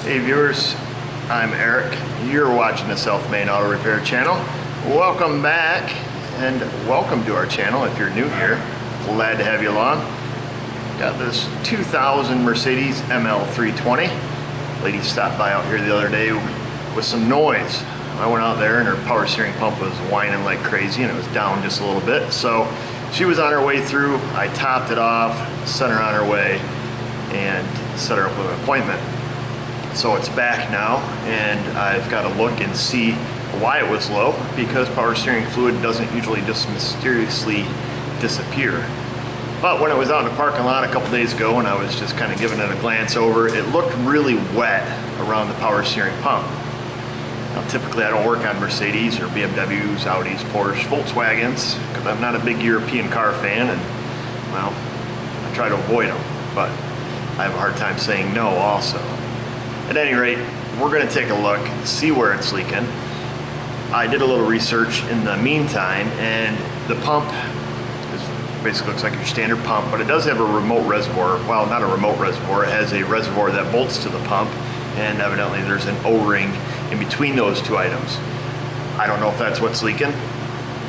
Hey viewers, I'm Eric. You're watching the Self-Made Auto Repair channel. Welcome back and welcome to our channel if you're new here. Glad to have you along. Got this 2000 Mercedes ML320. Lady stopped by out here the other day with some noise. I went out there and her power steering pump was whining like crazy and it was down just a little bit. So she was on her way through. I topped it off, sent her on her way, and set her up with an appointment. So it's back now, and I've got to look and see why it was low, because power steering fluid doesn't usually just mysteriously disappear. But when I was out in the parking lot a couple days ago and I was just kind of giving it a glance over, it looked really wet around the power steering pump. Now typically I don't work on Mercedes or BMWs, Audis, Porsche, Volkswagens, because I'm not a big European car fan, and well, I try to avoid them, but I have a hard time saying no also. At any rate, we're going to take a look, see where it's leaking. I did a little research in the meantime, and the pump basically looks like your standard pump, but it does have a remote reservoir. Well, not a remote reservoir, it has a reservoir that bolts to the pump, and evidently there's an O-ring in between those two items. I don't know if that's what's leaking.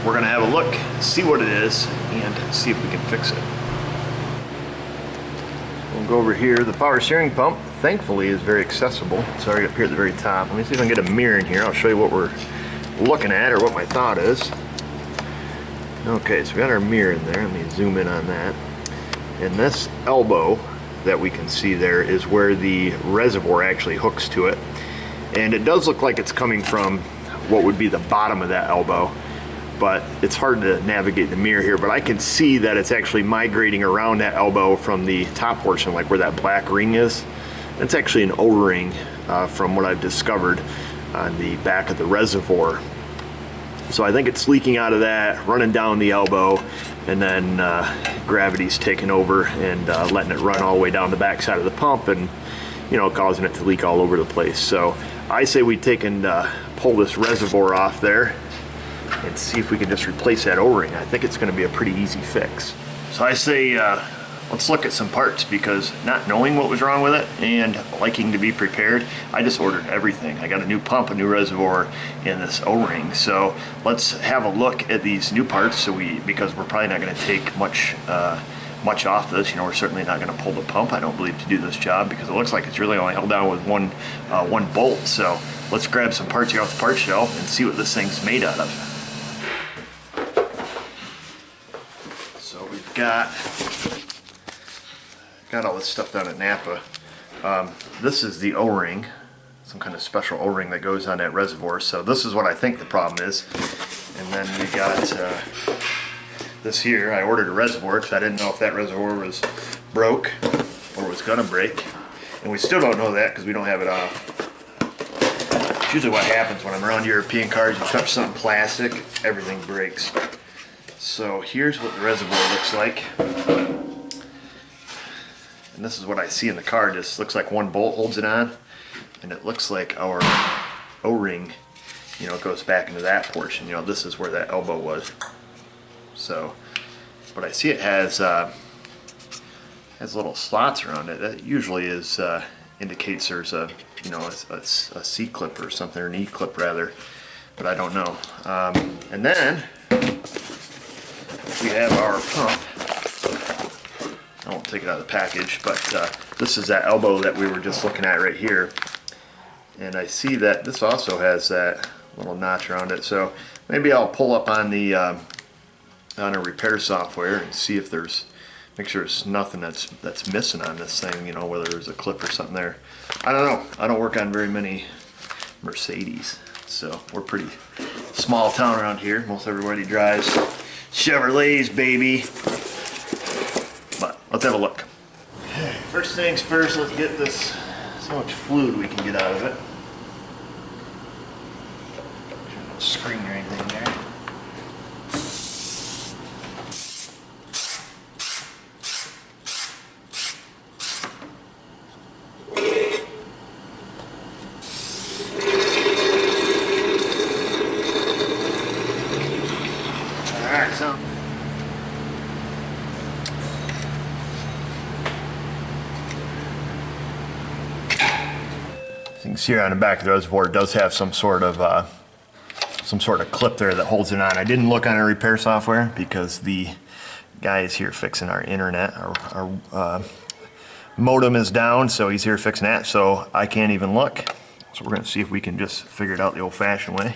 We're going to have a look, see what it is, and see if we can fix it. We'll go over here. The power steering pump, thankfully, is very accessible. It's already up here at the very top. Let me see if I can get a mirror in here. I'll show you what we're looking at, or what my thought is. Okay, so we got our mirror in there. Let me zoom in on that. And this elbow that we can see there is where the reservoir actually hooks to it. And it does look like it's coming from what would be the bottom of that elbow, but it's hard to navigate the mirror here. But I can see that it's actually migrating around that elbow from the top portion, like where that black ring is. It's actually an O-ring from what I've discovered on the back of the reservoir. So I think it's leaking out of that, running down the elbow, and then gravity's taking over and letting it run all the way down the back side of the pump, and you know, causing it to leak all over the place. So I say we take and pull this reservoir off there and see if we can just replace that O-ring. I think it's going to be a pretty easy fix. So I say let's look at some parts, because not knowing what was wrong with it and liking to be prepared, I just ordered everything. I got a new pump, a new reservoir, and this O-ring. So let's have a look at these new parts, because we're probably not going to take much off this. You know, we're certainly not going to pull the pump, I don't believe, to do this job, because it looks like it's really only held down with one bolt. So let's grab some parts here off the part shelf and see what this thing's made out of. So we've got all this stuff down at Napa. This is the O-ring, some kind of special O-ring that goes on that reservoir. So this is what I think the problem is. And then we got this here. I ordered a reservoir because I didn't know if that reservoir was broke or was gonna break, and we still don't know that because we don't have it off. It's usually what happens when I'm around European cars. You touch something plastic, everything breaks. So here's what the reservoir looks like. And this is what I see in the car. Just looks like one bolt holds it on, and it looks like our O-ring, you know, goes back into that portion. You know, this is where that elbow was. So, but I see it has little slots around it. That usually is indicates there's a, you know, a C clip or something, or an E clip rather, but I don't know. And then we have our pump. I won't take it out of the package, but this is that elbow that we were just looking at right here. And I see that this also has that little notch around it. So maybe I'll pull up on the on a repair software and see if make sure there's nothing that's missing on this thing, you know, whether there's a clip or something there. I don't know. I don't work on very many Mercedes, so we're pretty small town around here. Most everybody drives Chevrolets, baby. But let's have a look. Okay, first things first, let's get this, so much fluid we can get out of it. No screen or anything there. Alright, so As you can see here on the back of the reservoir, it does have some sort of clip there that holds it on. I didn't look on our repair software because the guy is here fixing our internet. Our modem is down, so he's here fixing that, so I can't even look. So we're going to see if we can just figure it out the old-fashioned way.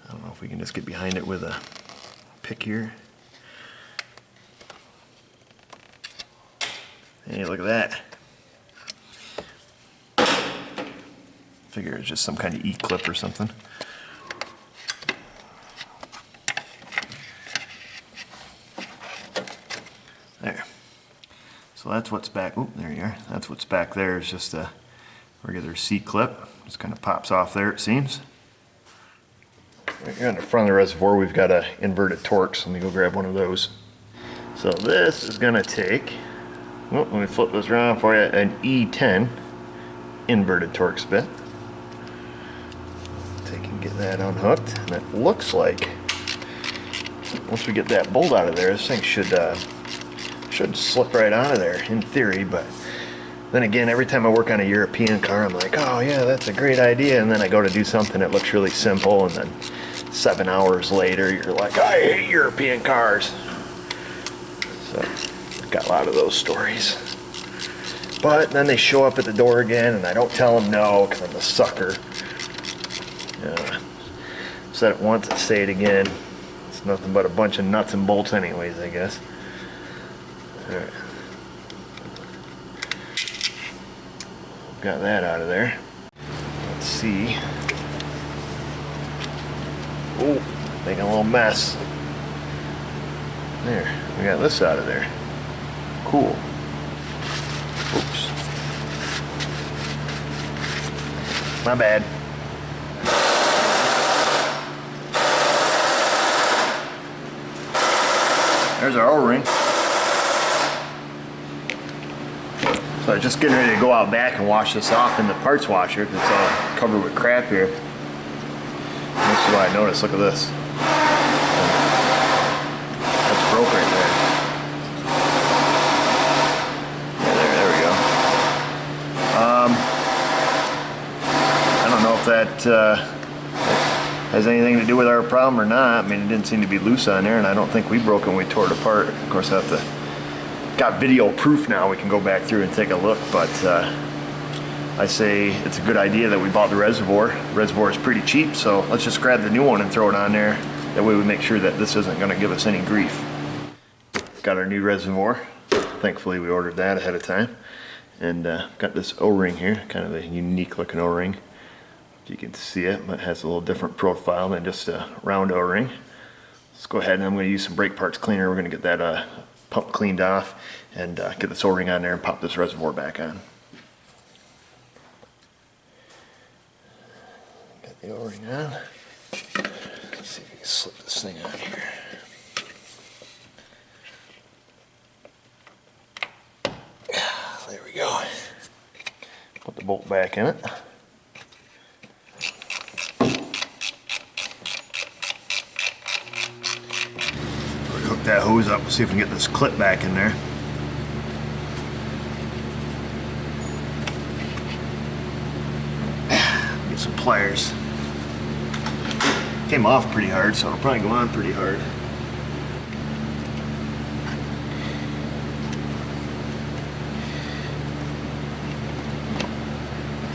I don't know if we can just get behind it with a pick here. Hey, look at that. Figure it's just some kind of E-clip or something. There. So that's what's back. Oh, there you are. That's what's back there. It's just a regular C-clip. Just kind of pops off there, it seems. Right here on the front of the reservoir, we've got a inverted Torx. Let me go grab one of those. So this is going to take, let me flip this around for you, an E10 inverted Torx bit. Take and get that unhooked, and it looks like once we get that bolt out of there, this thing should slip right out of there in theory. But then again, every time I work on a European car, I'm like, oh yeah, that's a great idea, and then I go to do something that looks really simple, and then 7 hours later you're like, I hate European cars. So I've got a lot of those stories. But then they show up at the door again, and I don't tell them no because I'm a sucker. Said it once, I say it again. It's nothing but a bunch of nuts and bolts anyways, I guess. Alright. Got that out of there. Let's see. Oh, making a little mess. There, we got this out of there. Cool. Oops. My bad. There's our O-ring. So I'm just getting ready to go out back and wash this off in the parts washer. It's all covered with crap here. This is what I noticed. Look at this. That's broke right there. Yeah, there we go. I don't know if that has anything to do with our problem or not. I mean, it didn't seem to be loose on there, and I don't think we broke it when we tore it apart. Of course, I have to. Got video proof now. We can go back through and take a look, but I say it's a good idea that we bought the reservoir. The reservoir is pretty cheap, so let's just grab the new one and throw it on there. That way we make sure that this isn't going to give us any grief. Got our new reservoir. Thankfully, we ordered that ahead of time. And got this O-ring here, kind of a unique looking O-ring. If you can see it, but it has a little different profile than just a round O-ring. Let's go ahead and I'm going to use some brake parts cleaner. We're going to get that pump cleaned off and get this O-ring on there and pop this reservoir back on. Got the O-ring on. Let's see if we can slip this thing on here. There we go. Put the bolt back in it. Hook that hose up. We'll see if we can get this clip back in there. Get some pliers. Came off pretty hard, so it'll probably go on pretty hard.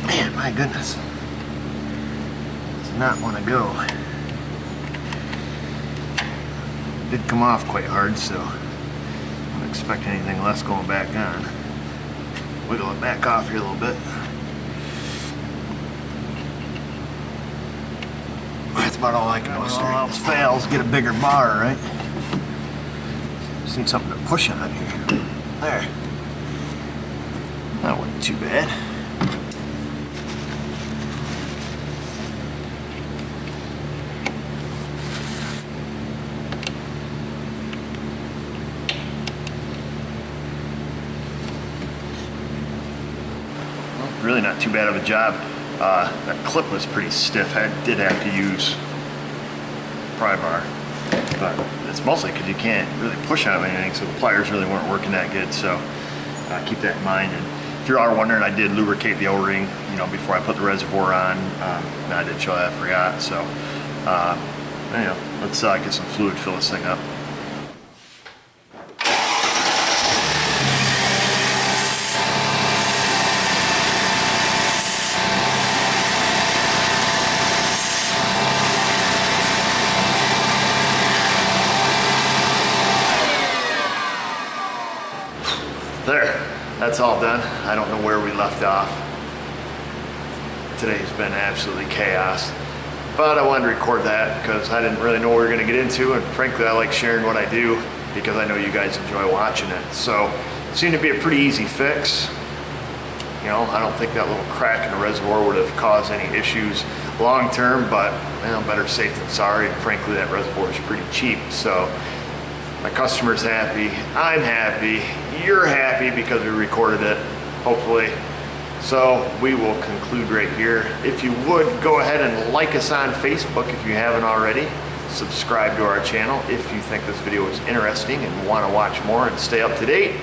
Man, my goodness. Does not want to go. Did come off quite hard, so I don't expect anything less going back on. Wiggle it back off here a little bit. That's about all I can do. All else fails, get a bigger bar, right? Just need something to push on here. There. That wasn't too bad. Really not too bad of a job. That clip was pretty stiff. I did have to use pry bar, but it's mostly because you can't really push on anything, so the pliers really weren't working that good. So keep that in mind. And If you are wondering, I did lubricate the O-ring, you know, before I put the reservoir on. And I did show that, I forgot. So, anyhow, let's get some fluid, fill this thing up. There, that's all done. I don't know where we left off. Today's been absolutely chaos, but I wanted to record that because I didn't really know what we were going to get into, and frankly I like sharing what I do because I know you guys enjoy watching it. So it seemed to be a pretty easy fix. You know, I don't think that little crack in the reservoir would have caused any issues long term, but well, better safe than sorry, and frankly that reservoir is pretty cheap. So my customer's happy, I'm happy, you're happy because we recorded it, hopefully. So we will conclude right here. If you would, go ahead and like us on Facebook if you haven't already. Subscribe to our channel if you think this video is interesting and want to watch more and stay up to date.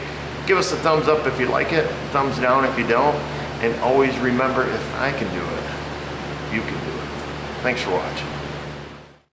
Give us a thumbs up if you like it, thumbs down if you don't, and always remember, if I can do it, you can do it. Thanks for watching.